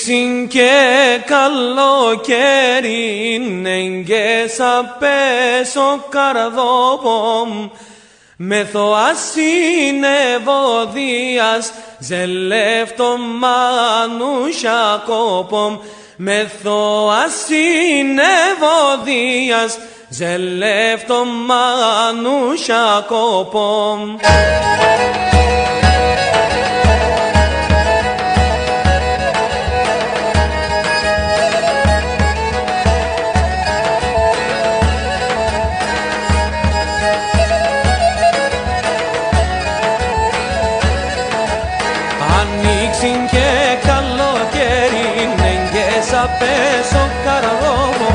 Ανοίξιν και καλοκαίριν εγγέσα πέσω καρδόπομ μεθοάσιν ευωδίας ζελεύτο μανούσια κόπομ μεθοάσιν ευωδίας ζελεύτο μανούσια κόπομ. Ανοίξιν και καλοκαίριν εγγέσα πέσω καρδόμο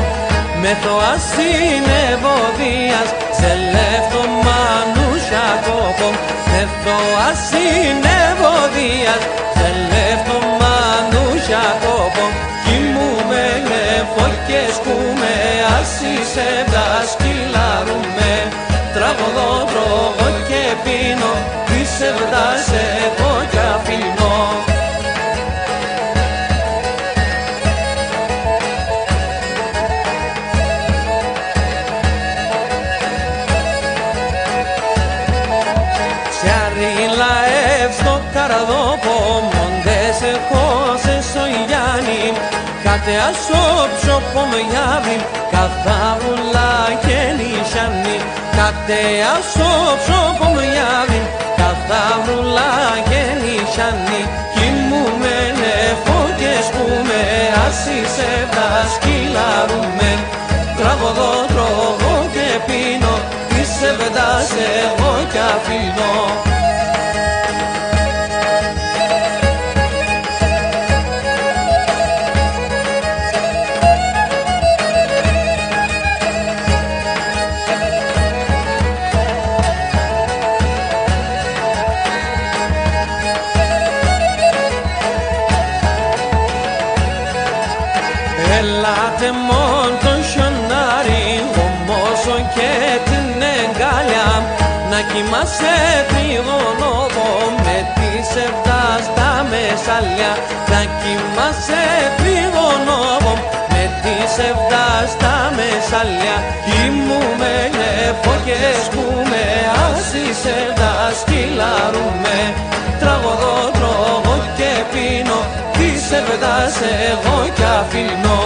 μεθοάσιν ευωδίας ζελεύτο μανούσια κόπομ μεθοάσιν ευωδίας ζελεύτο μανούσια κόπομ κοιμούμε νεφό και σκούμε ασύσε δασκυλάρουμε τραγωδό τρώγω και πίνω τις εβδάς εγώ κι αφήνω. Σε αρίλα εύστο καρδόπο μοντές έχω σε σογιάνι κάτε ασόψω πομιάβιν καθάβουλα και νησιάνι κάτε ασόψω πομιάβιν καθάβουλα και νησιάνι κοιμούμε νεφό και σκούμε ασύσε δασκυλάρουμε τραγωδό τρώγω και πίνω τις εβδάς εγώ κι αφήνω. Ελάτε μόν τον χιονάρι, γομώσω και την εγκάλια να κοιμάσαι τριγωνόβο με τις εβδάς τα μεσάλια να κοιμάσαι τριγωνόβο με τις εβδάς τα μεσάλια κοιμούμε νεφό και σκούμε ασύσε δασκυλάρουμε τραγωδό τρώγω και πίνω τις εβδάς εγώ κι αφήνω.